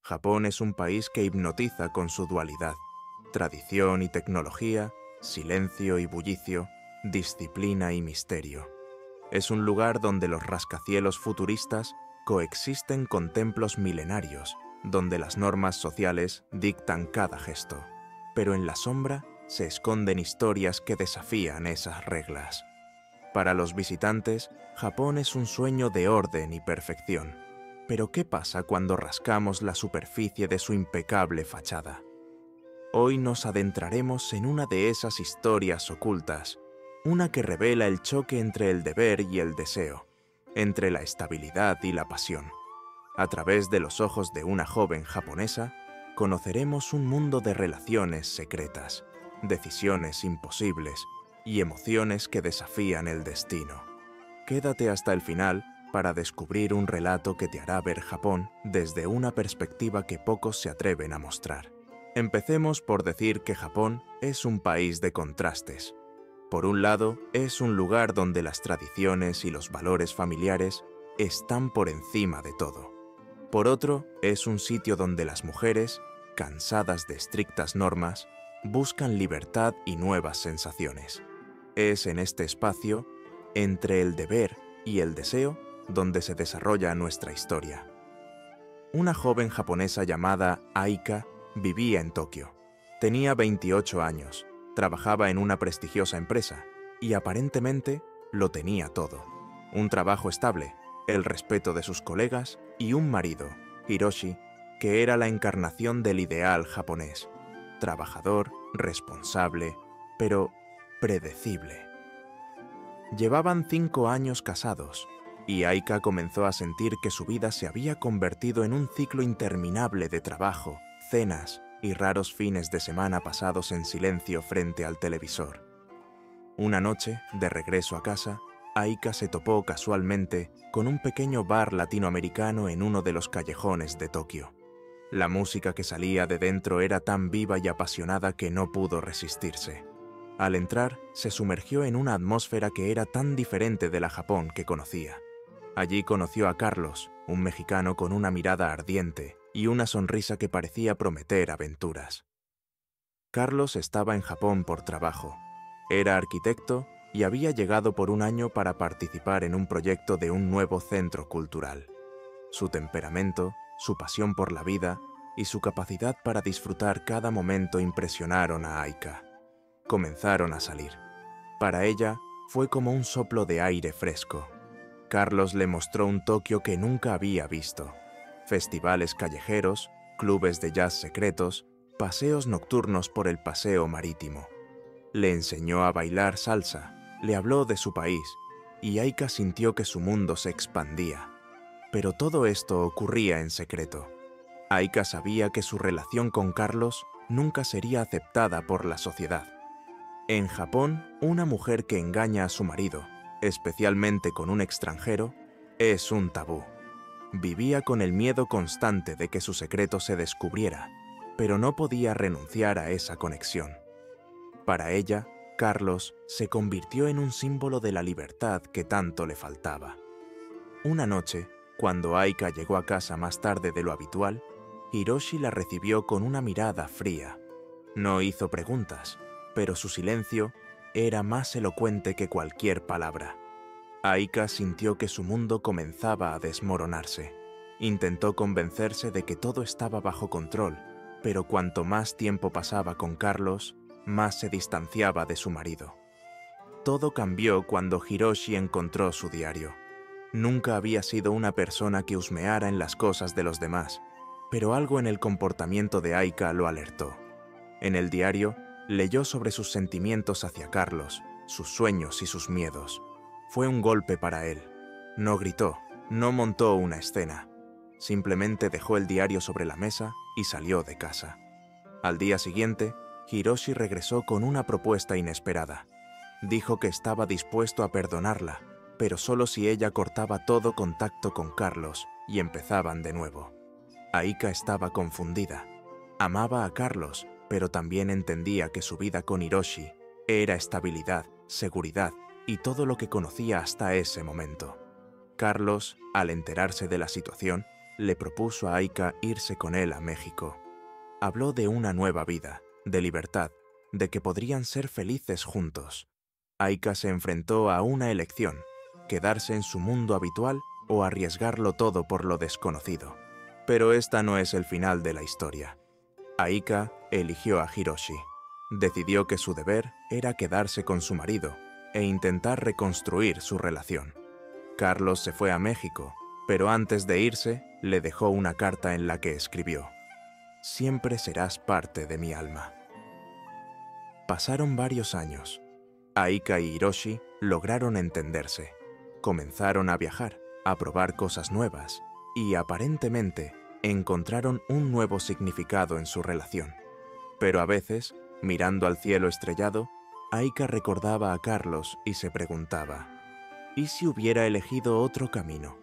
Japón es un país que hipnotiza con su dualidad: tradición y tecnología, silencio y bullicio, disciplina y misterio. Es un lugar donde los rascacielos futuristas coexisten con templos milenarios, donde las normas sociales dictan cada gesto. Pero en la sombra se esconden historias que desafían esas reglas. Para los visitantes, Japón es un sueño de orden y perfección. Pero ¿qué pasa cuando rascamos la superficie de su impecable fachada? Hoy nos adentraremos en una de esas historias ocultas, una que revela el choque entre el deber y el deseo, entre la estabilidad y la pasión. A través de los ojos de una joven japonesa, conoceremos un mundo de relaciones secretas, decisiones imposibles y emociones que desafían el destino. Quédate hasta el final para descubrir un relato que te hará ver Japón desde una perspectiva que pocos se atreven a mostrar. Empecemos por decir que Japón es un país de contrastes. Por un lado, es un lugar donde las tradiciones y los valores familiares están por encima de todo. Por otro, es un sitio donde las mujeres, cansadas de estrictas normas, buscan libertad y nuevas sensaciones. Es en este espacio, entre el deber y el deseo, donde se desarrolla nuestra historia. Una joven japonesa llamada Aika vivía en Tokio. Tenía 28 años, trabajaba en una prestigiosa empresa y aparentemente lo tenía todo: un trabajo estable, el respeto de sus colegas y un marido, Hiroshi, que era la encarnación del ideal japonés: trabajador, responsable, pero predecible. Llevaban 5 años casados, y Aika comenzó a sentir que su vida se había convertido en un ciclo interminable de trabajo, cenas y raros fines de semana pasados en silencio frente al televisor. Una noche, de regreso a casa, Aika se topó casualmente con un pequeño bar latinoamericano en uno de los callejones de Tokio. La música que salía de dentro era tan viva y apasionada que no pudo resistirse. Al entrar, se sumergió en una atmósfera que era tan diferente de la Japón que conocía. Allí conoció a Carlos, un mexicano con una mirada ardiente y una sonrisa que parecía prometer aventuras. Carlos estaba en Japón por trabajo. Era arquitecto y había llegado por un año para participar en un proyecto de un nuevo centro cultural. Su temperamento, su pasión por la vida y su capacidad para disfrutar cada momento impresionaron a Aika. Comenzaron a salir. Para ella, fue como un soplo de aire fresco. Carlos le mostró un Tokio que nunca había visto: festivales callejeros, clubes de jazz secretos, paseos nocturnos por el paseo marítimo. Le enseñó a bailar salsa, le habló de su país, y Aika sintió que su mundo se expandía. Pero todo esto ocurría en secreto. Aika sabía que su relación con Carlos nunca sería aceptada por la sociedad. En Japón, una mujer que engaña a su marido, especialmente con un extranjero, es un tabú. Vivía con el miedo constante de que su secreto se descubriera, pero no podía renunciar a esa conexión. Para ella, Carlos se convirtió en un símbolo de la libertad que tanto le faltaba. Una noche, cuando Aika llegó a casa más tarde de lo habitual, Hiroshi la recibió con una mirada fría. No hizo preguntas, pero su silencio era más elocuente que cualquier palabra. Aika sintió que su mundo comenzaba a desmoronarse. Intentó convencerse de que todo estaba bajo control, pero cuanto más tiempo pasaba con Carlos, más se distanciaba de su marido. Todo cambió cuando Hiroshi encontró su diario. Nunca había sido una persona que husmeara en las cosas de los demás, pero algo en el comportamiento de Aika lo alertó. En el diario, leyó sobre sus sentimientos hacia Carlos, sus sueños y sus miedos. Fue un golpe para él. No gritó, no montó una escena. Simplemente dejó el diario sobre la mesa y salió de casa. Al día siguiente, Hiroshi regresó con una propuesta inesperada. Dijo que estaba dispuesto a perdonarla, pero solo si ella cortaba todo contacto con Carlos y empezaban de nuevo. Aika estaba confundida. Amaba a Carlos, pero también entendía que su vida con Hiroshi era estabilidad, seguridad y todo lo que conocía hasta ese momento. Carlos, al enterarse de la situación, le propuso a Aika irse con él a México. Habló de una nueva vida, de libertad, de que podrían ser felices juntos. Aika se enfrentó a una elección: quedarse en su mundo habitual o arriesgarlo todo por lo desconocido. Pero esta no es el final de la historia. Aika eligió a Hiroshi. Decidió que su deber era quedarse con su marido e intentar reconstruir su relación. Carlos se fue a México, pero antes de irse, le dejó una carta en la que escribió: «Siempre serás parte de mi alma». Pasaron varios años. Aika y Hiroshi lograron entenderse. Comenzaron a viajar, a probar cosas nuevas, y aparentemente encontraron un nuevo significado en su relación. Pero a veces, mirando al cielo estrellado, Aika recordaba a Carlos y se preguntaba: ¿y si hubiera elegido otro camino?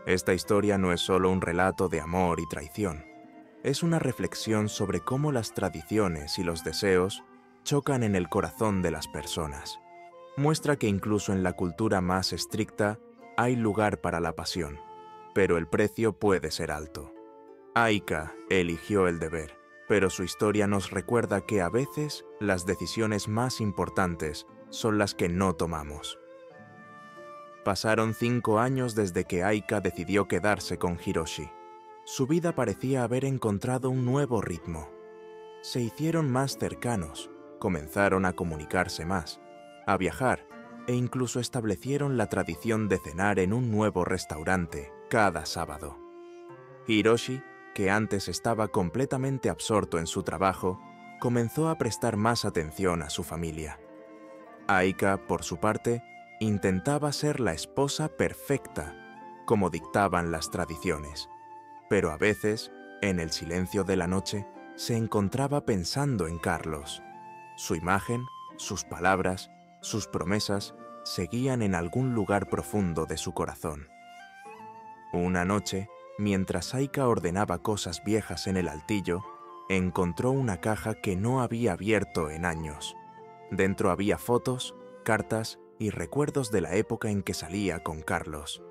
Esta historia no es solo un relato de amor y traición. Es una reflexión sobre cómo las tradiciones y los deseos chocan en el corazón de las personas. Muestra que incluso en la cultura más estricta hay lugar para la pasión, pero el precio puede ser alto. Aika eligió el deber, pero su historia nos recuerda que a veces las decisiones más importantes son las que no tomamos. Pasaron 5 años desde que Aika decidió quedarse con Hiroshi. Su vida parecía haber encontrado un nuevo ritmo. Se hicieron más cercanos, comenzaron a comunicarse más, a viajar, e incluso establecieron la tradición de cenar en un nuevo restaurante cada sábado. Hiroshi, que antes estaba completamente absorto en su trabajo, comenzó a prestar más atención a su familia. Aika, por su parte, intentaba ser la esposa perfecta, como dictaban las tradiciones. Pero a veces, en el silencio de la noche, se encontraba pensando en Carlos. Su imagen, sus palabras, sus promesas seguían en algún lugar profundo de su corazón. Una noche, mientras Aika ordenaba cosas viejas en el altillo, encontró una caja que no había abierto en años. Dentro había fotos, cartas y recuerdos de la época en que salía con Carlos.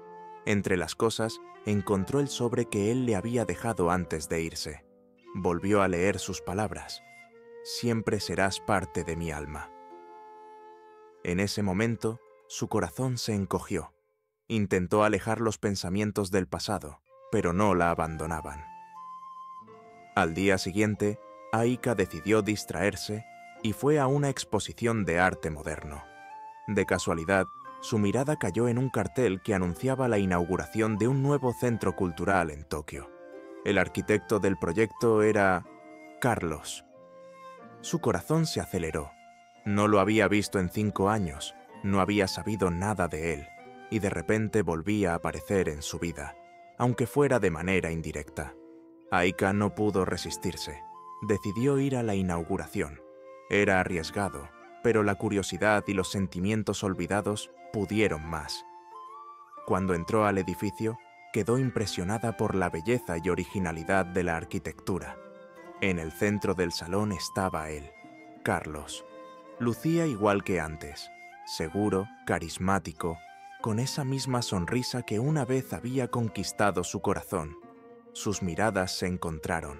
Entre las cosas, encontró el sobre que él le había dejado antes de irse. Volvió a leer sus palabras: «Siempre serás parte de mi alma». En ese momento, su corazón se encogió. Intentó alejar los pensamientos del pasado, pero no la abandonaban. Al día siguiente, Aika decidió distraerse y fue a una exposición de arte moderno. De casualidad, su mirada cayó en un cartel que anunciaba la inauguración de un nuevo centro cultural en Tokio. El arquitecto del proyecto era Carlos. Su corazón se aceleró. No lo había visto en 5 años, no había sabido nada de él, y de repente volvía a aparecer en su vida, aunque fuera de manera indirecta. Aika no pudo resistirse. Decidió ir a la inauguración. Era arriesgado, pero la curiosidad y los sentimientos olvidados pudieron más. Cuando entró al edificio, quedó impresionada por la belleza y originalidad de la arquitectura. En el centro del salón estaba él, Carlos. Lucía igual que antes, seguro, carismático, con esa misma sonrisa que una vez había conquistado su corazón. Sus miradas se encontraron.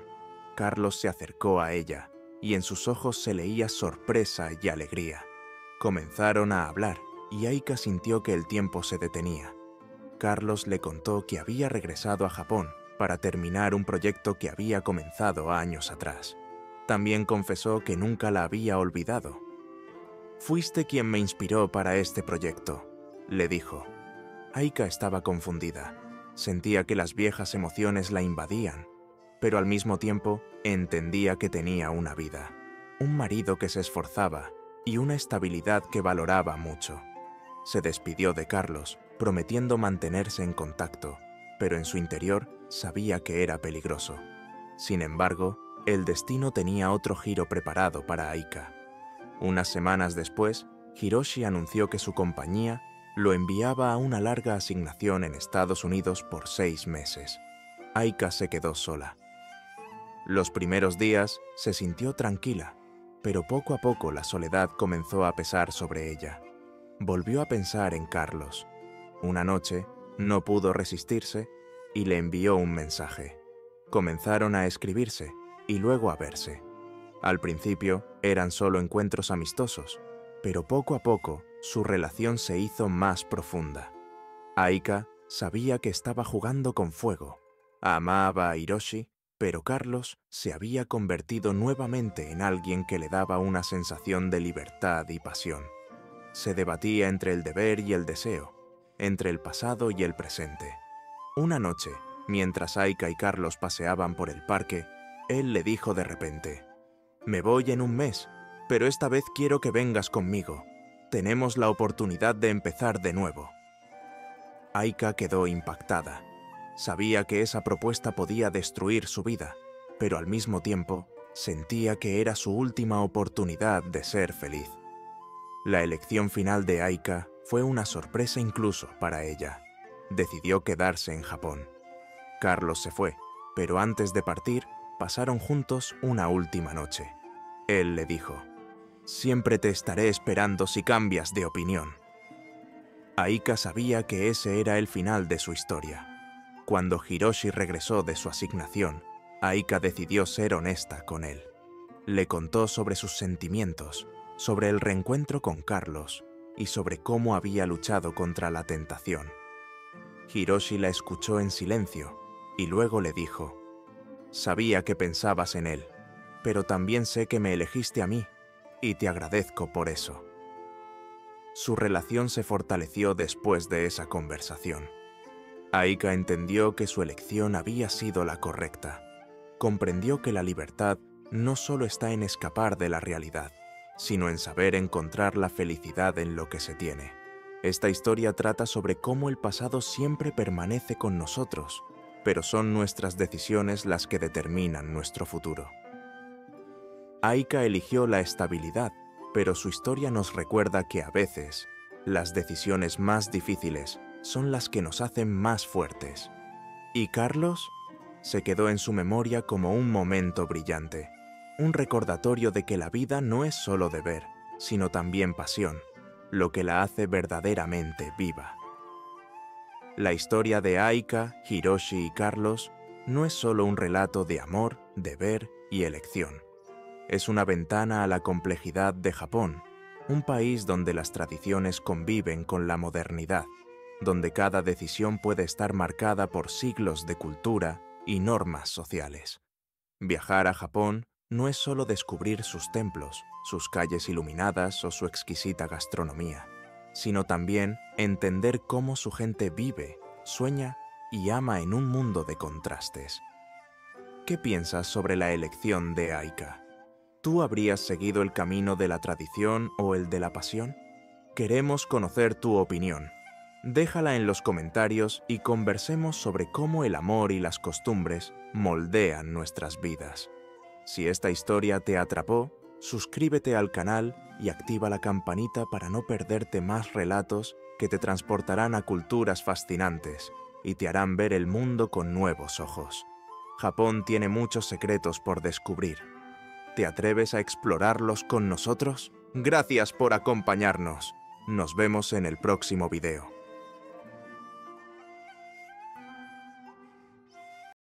Carlos se acercó a ella, y en sus ojos se leía sorpresa y alegría. Comenzaron a hablar, y Aika sintió que el tiempo se detenía. Carlos le contó que había regresado a Japón para terminar un proyecto que había comenzado años atrás. También confesó que nunca la había olvidado. «Fuiste quien me inspiró para este proyecto», le dijo. Aika estaba confundida. Sentía que las viejas emociones la invadían, pero al mismo tiempo entendía que tenía una vida, un marido que se esforzaba y una estabilidad que valoraba mucho. Se despidió de Carlos, prometiendo mantenerse en contacto, pero en su interior sabía que era peligroso. Sin embargo, el destino tenía otro giro preparado para Aika. Unas semanas después, Hiroshi anunció que su compañía lo enviaba a una larga asignación en Estados Unidos por 6 meses. Aika se quedó sola. Los primeros días se sintió tranquila, pero poco a poco la soledad comenzó a pesar sobre ella. Volvió a pensar en Carlos. Una noche, no pudo resistirse y le envió un mensaje. Comenzaron a escribirse y luego a verse. Al principio eran solo encuentros amistosos, pero poco a poco su relación se hizo más profunda. Aika sabía que estaba jugando con fuego. Amaba a Hiroshi, pero Carlos se había convertido nuevamente en alguien que le daba una sensación de libertad y pasión. Se debatía entre el deber y el deseo, entre el pasado y el presente. Una noche, mientras Aika y Carlos paseaban por el parque, él le dijo de repente: «Me voy en un mes, pero esta vez quiero que vengas conmigo. Tenemos la oportunidad de empezar de nuevo». Aika quedó impactada. Sabía que esa propuesta podía destruir su vida, pero al mismo tiempo sentía que era su última oportunidad de ser feliz. La elección final de Aika fue una sorpresa incluso para ella. Decidió quedarse en Japón. Carlos se fue, pero antes de partir, pasaron juntos una última noche. Él le dijo: «Siempre te estaré esperando si cambias de opinión». Aika sabía que ese era el final de su historia. Cuando Hiroshi regresó de su asignación, Aika decidió ser honesta con él. Le contó sobre sus sentimientos, sobre el reencuentro con Carlos y sobre cómo había luchado contra la tentación. Hiroshi la escuchó en silencio y luego le dijo: «Sabía que pensabas en él, pero también sé que me elegiste a mí y te agradezco por eso». Su relación se fortaleció después de esa conversación. Aika entendió que su elección había sido la correcta. Comprendió que la libertad no solo está en escapar de la realidad, sino en saber encontrar la felicidad en lo que se tiene. Esta historia trata sobre cómo el pasado siempre permanece con nosotros, pero son nuestras decisiones las que determinan nuestro futuro. Aika eligió la estabilidad, pero su historia nos recuerda que a veces las decisiones más difíciles son las que nos hacen más fuertes. ¿Y Carlos? Se quedó en su memoria como un momento brillante, un recordatorio de que la vida no es solo deber, sino también pasión, lo que la hace verdaderamente viva. La historia de Aika, Hiroshi y Carlos no es solo un relato de amor, deber y elección. Es una ventana a la complejidad de Japón, un país donde las tradiciones conviven con la modernidad, donde cada decisión puede estar marcada por siglos de cultura y normas sociales. Viajar a Japón no es solo descubrir sus templos, sus calles iluminadas o su exquisita gastronomía, sino también entender cómo su gente vive, sueña y ama en un mundo de contrastes. ¿Qué piensas sobre la elección de Aika? ¿Tú habrías seguido el camino de la tradición o el de la pasión? Queremos conocer tu opinión. Déjala en los comentarios y conversemos sobre cómo el amor y las costumbres moldean nuestras vidas. Si esta historia te atrapó, suscríbete al canal y activa la campanita para no perderte más relatos que te transportarán a culturas fascinantes y te harán ver el mundo con nuevos ojos. Japón tiene muchos secretos por descubrir. ¿Te atreves a explorarlos con nosotros? Gracias por acompañarnos. Nos vemos en el próximo video.